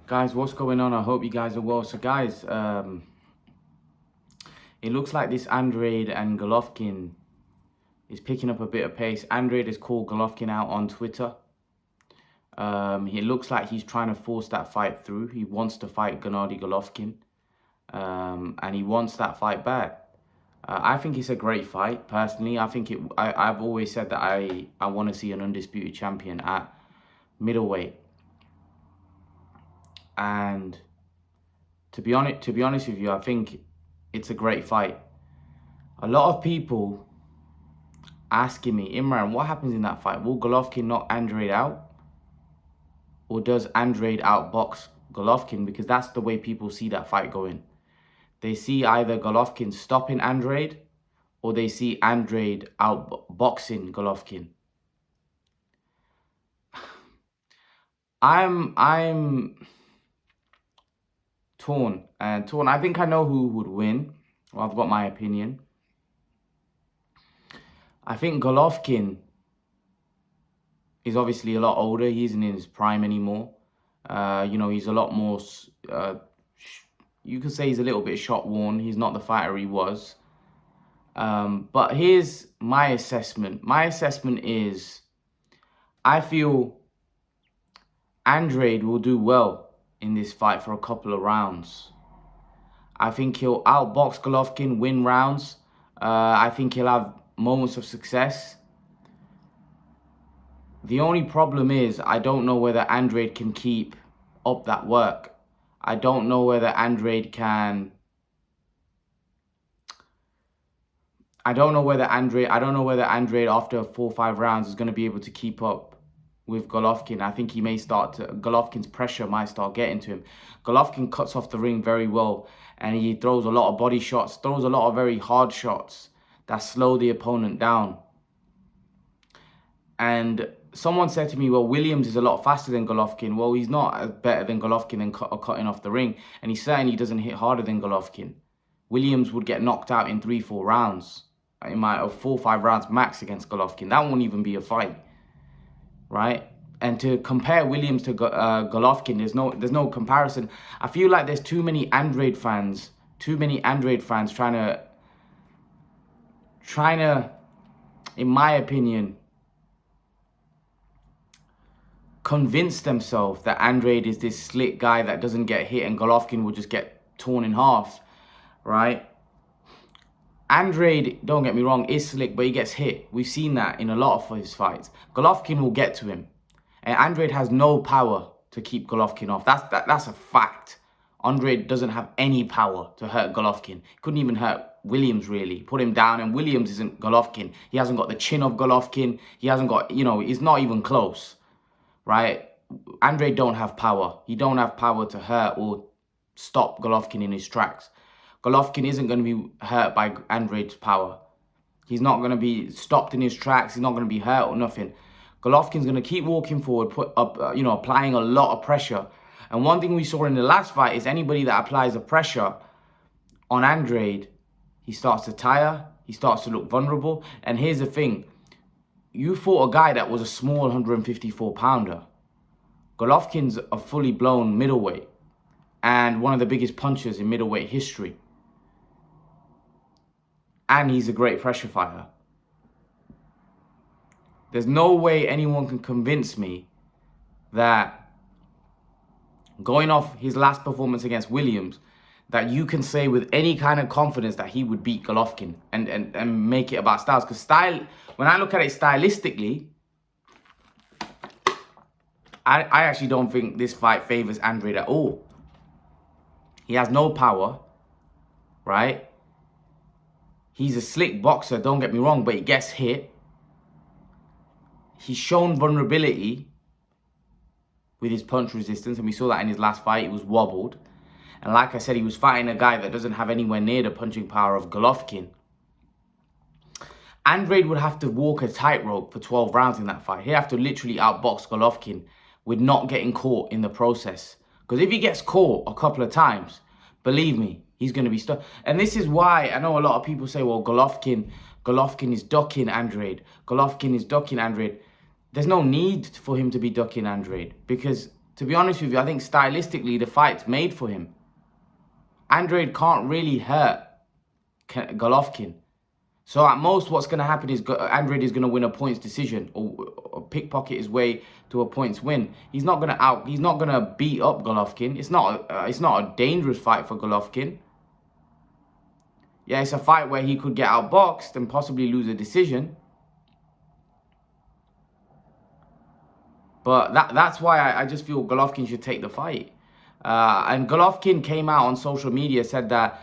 Guys, what's going on? I hope you guys are well. So guys, it looks like this Andrade and Golovkin is picking up a bit of pace. Andrade has called Golovkin out on Twitter. It looks like he's trying to force that fight through. He wants to fight Gennady Golovkin, and he wants that fight bad. I think it's a great fight, personally. I've always said that I want to see an undisputed champion at middleweight. And to be honest with you, I think it's a great fight. A lot of people asking me, Imran, what happens in that fight? Will Golovkin knock Andrade out? Or does Andrade outbox Golovkin? Because that's the way people see that fight going. They see either Golovkin stopping Andrade, or they see Andrade outboxing Golovkin. I'm torn. I think I know who would win. Well, I've got my opinion. I think Golovkin is obviously a lot older. He isn't in his prime anymore. He's a lot more... you could say he's a little bit shot-worn. He's not the fighter he was. But here's my assessment. My assessment is, I feel Andrade will do well in this fight for a couple of rounds. I think he'll outbox Golovkin, win rounds. I think he'll have moments of success. The only problem is, I don't know whether Andrade can keep up that work. I don't know whether Andrade can... I don't know whether Andrade after 4 or 5 rounds is going to be able to keep up with Golovkin. I think he may start to... Golovkin's pressure might start getting to him. Golovkin cuts off the ring very well, and he throws a lot of body shots, throws a lot of very hard shots that slow the opponent down. And someone said to me, well, Williams is a lot faster than Golovkin. Well, he's not better than Golovkin in cutting off the ring, and he certainly doesn't hit harder than Golovkin. Williams would get knocked out in 3-4 rounds. It might have 4 or 5 rounds max against Golovkin. That won't even be a fight, right? And to compare Williams to Golovkin, there's no comparison. I feel like there's too many Andrade fans trying to, in my opinion, convince themselves that Andrade is this slick guy that doesn't get hit and Golovkin will just get torn in half, right? Andrade, don't get me wrong, is slick, but he gets hit. We've seen that in a lot of his fights. Golovkin will get to him. And Andrade has no power to keep Golovkin off. That's a fact. Andrade doesn't have any power to hurt Golovkin. Couldn't even hurt Williams, really. Put him down, and Williams isn't Golovkin. He hasn't got the chin of Golovkin. He hasn't got, he's not even close, right? Andrade don't have power. He don't have power to hurt or stop Golovkin in his tracks. Golovkin isn't going to be hurt by Andrade's power. He's not going to be stopped in his tracks. He's not going to be hurt or nothing. Golovkin's going to keep walking forward, applying a lot of pressure. And one thing we saw in the last fight is anybody that applies the pressure on Andrade, he starts to tire, he starts to look vulnerable. And here's the thing. You fought a guy that was a small 154-pounder. Golovkin's a fully blown middleweight and one of the biggest punchers in middleweight history. And he's a great pressure fighter. There's no way anyone can convince me that going off his last performance against Williams, that you can say with any kind of confidence that he would beat Golovkin and make it about styles. Because when I look at it stylistically, I actually don't think this fight favors Andrade at all. He has no power, right? He's a slick boxer, don't get me wrong, but he gets hit. He's shown vulnerability with his punch resistance, and we saw that in his last fight. He was wobbled. And like I said, he was fighting a guy that doesn't have anywhere near the punching power of Golovkin. Andrade would have to walk a tightrope for 12 rounds in that fight. He'd have to literally outbox Golovkin with not getting caught in the process. Because if he gets caught a couple of times, believe me, he's going to be stuck. And this is why I know a lot of people say, well, Golovkin is ducking Andrade. Golovkin is ducking Andrade. There's no need for him to be ducking Andrade, because To be honest with you, I think stylistically the fight's made for him. Andrade can't really hurt Golovkin. So at most, what's going to happen is Andrade is going to win a points decision or pickpocket his way to a points win. He's not going to beat up Golovkin. It's not a dangerous fight for Golovkin. Yeah, it's a fight where he could get outboxed and possibly lose a decision. But that's why I just feel Golovkin should take the fight. And Golovkin came out on social media, said that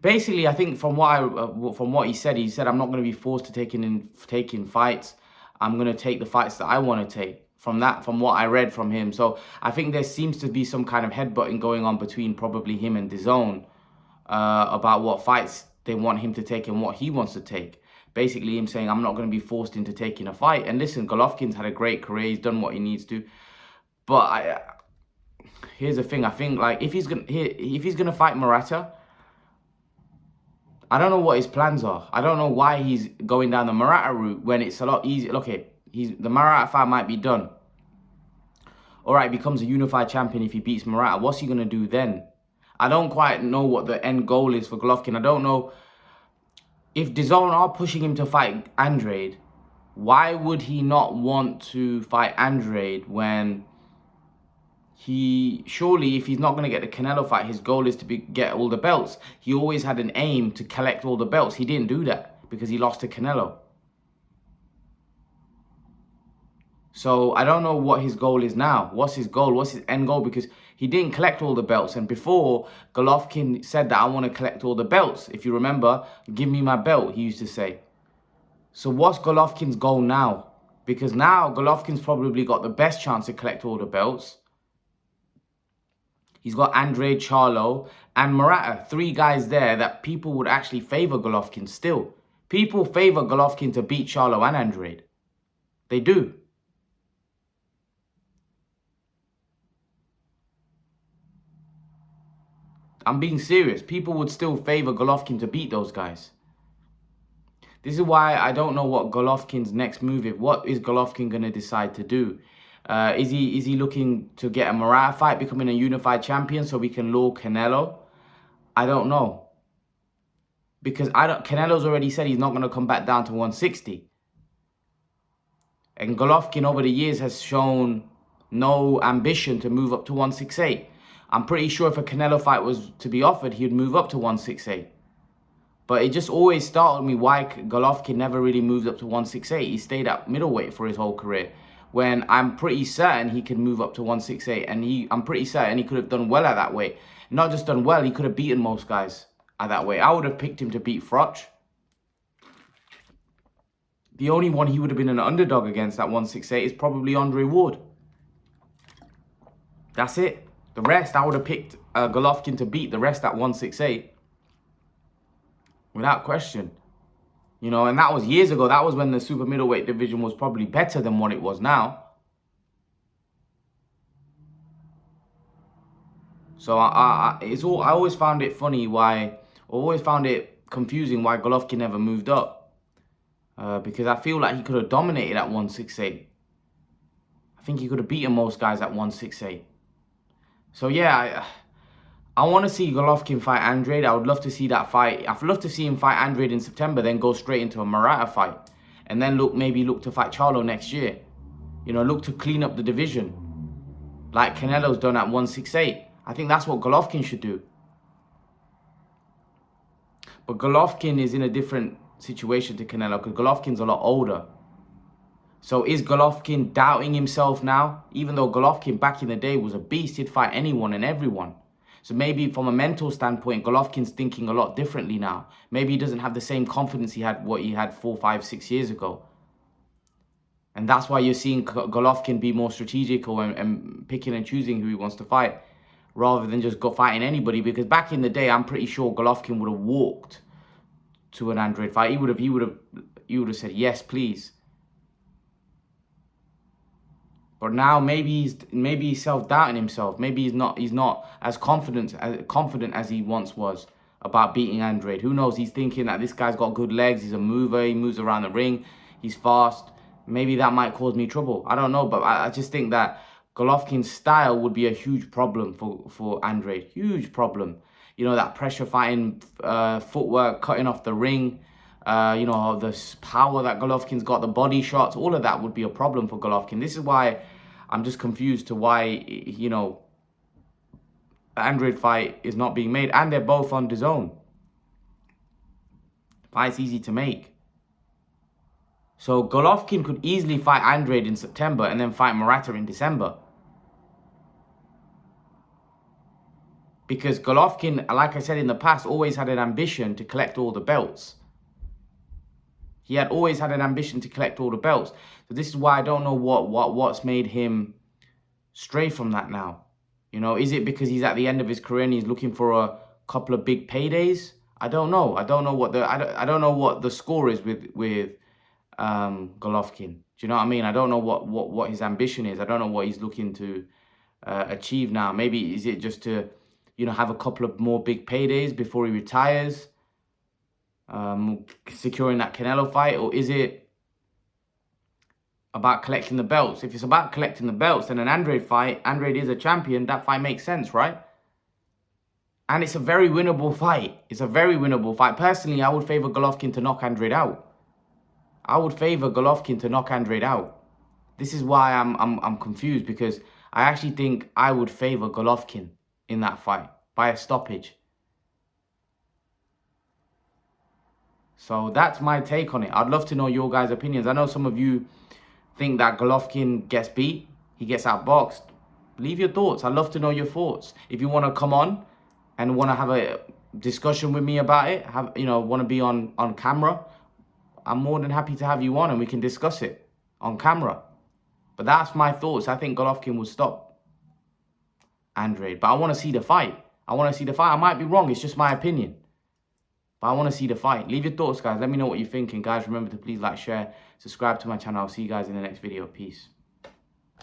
basically, I think from what he said, I'm not going to be forced to taking fights. I'm going to take the fights that I want to take. From what I read from him. So I think there seems to be some kind of headbutting going on between probably him and DAZN about what fights they want him to take and what he wants to take. Basically, him saying, I'm not going to be forced into taking a fight. And listen, Golovkin's had a great career. He's done what he needs to. But here's the thing. I think like if he's gonna fight Murata, I don't know what his plans are. I don't know why he's going down the Murata route when it's a lot easier. Okay, the Murata fight might be done. All right, becomes a unified champion if he beats Murata. What's he going to do then? I don't quite know what the end goal is for Golovkin. I don't know if DAZN are pushing him to fight Andrade. Why would he not want to fight Andrade when surely if he's not going to get the Canelo fight, his goal is to get all the belts. He always had an aim to collect all the belts. He didn't do that because he lost to Canelo. So I don't know what his goal is now. What's his goal? What's his end goal? Because he didn't collect all the belts. And before, Golovkin said that I want to collect all the belts. If you remember, give me my belt, he used to say. So what's Golovkin's goal now? Because now Golovkin's probably got the best chance to collect all the belts. He's got Andrade, Charlo, and Murata. 3 guys there that people would actually favor Golovkin still. People favor Golovkin to beat Charlo and Andrade. They do. I'm being serious. People would still favor Golovkin to beat those guys. This is why I don't know what Golovkin's next move is. What is Golovkin going to decide to do? Is he looking to get a Murata fight, becoming a unified champion so we can lure Canelo? I don't know. Because Canelo's already said he's not going to come back down to 160. And Golovkin over the years has shown no ambition to move up to 168. I'm pretty sure if a Canelo fight was to be offered, he'd move up to 168. But it just always startled me why Golovkin never really moved up to 168. He stayed at middleweight for his whole career. When I'm pretty certain he can move up to 168. And I'm pretty certain he could have done well at that weight. Not just done well, he could have beaten most guys at that weight. I would have picked him to beat Froch. The only one he would have been an underdog against at 168 is probably Andre Ward. That's it. The rest, I would have picked Golovkin to beat the rest at 168. Without question. You know, and that was years ago. That was when the super middleweight division was probably better than what it was now. So I always found it funny always found it confusing why Golovkin never moved up. Because I feel like he could have dominated at 168. I think he could have beaten most guys at 168. So yeah, I want to see Golovkin fight Andrade. I would love to see that fight. I'd love to see him fight Andrade in September, then go straight into a Murata fight. And then maybe look to fight Charlo next year. You know, look to clean up the division. Like Canelo's done at 168. I think that's what Golovkin should do. But Golovkin is in a different situation to Canelo because Golovkin's a lot older. So is Golovkin doubting himself now? Even though Golovkin back in the day was a beast, he'd fight anyone and everyone. So maybe from a mental standpoint, Golovkin's thinking a lot differently now. Maybe he doesn't have the same confidence he had 4, 5, 6 years ago. And that's why you're seeing Golovkin be more strategical and picking and choosing who he wants to fight, rather than just go fighting anybody. Because back in the day, I'm pretty sure Golovkin would have walked to an Andrade fight. He would have said yes, please. But now maybe he's self-doubting himself. Maybe he's not as confident as he once was about beating Andrade. Who knows? He's thinking that this guy's got good legs. He's a mover. He moves around the ring. He's fast. Maybe that might cause me trouble. I don't know. But I just think that Golovkin's style would be a huge problem for Andrade. Huge problem. You know, that pressure fighting, footwork, cutting off the ring, you know, the power that Golovkin's got, the body shots, all of that would be a problem for Golovkin. This is why I'm just confused to why, you know, the Andrade fight is not being made. And they're both on DAZN. Fight's easy to make. So Golovkin could easily fight Andrade in September and then fight Murata in December. Because Golovkin, like I said in the past, always had an ambition to collect all the belts. He had always had an ambition to collect all the belts. So this is why I don't know what's made him stray from that now. You know, is it because he's at the end of his career and he's looking for a couple of big paydays? I don't know. I don't know what the score is with Golovkin. Do you know what I mean? I don't know what his ambition is. I don't know what he's looking to achieve now. Maybe is it just to, you know, have a couple of more big paydays before he retires, securing that Canelo fight, or is it about collecting the belts? If it's about collecting the belts, then an Andrade fight, Andrade is a champion, that fight makes sense, right? And it's a very winnable fight. It's a very winnable fight. Personally, I would favor Golovkin to knock Andrade out. I would favor Golovkin to knock Andrade out. This is why I'm confused, because I actually think I would favor Golovkin in that fight by a stoppage. So that's my take on it. I'd love to know your guys' opinions. I know some of you think that Golovkin gets beat, he gets outboxed. Leave your thoughts. I'd love to know your thoughts. If you want to come on and want to have a discussion with me about it, want to be on camera, I'm more than happy to have you on and we can discuss it on camera. But that's my thoughts. I think Golovkin will stop Andrade. But I want to see the fight. I might be wrong. It's just my opinion. But I want to see the fight. Leave your thoughts, guys. Let me know what you're thinking. Guys, remember to please like, share, subscribe to my channel. I'll see you guys in the next video. Peace.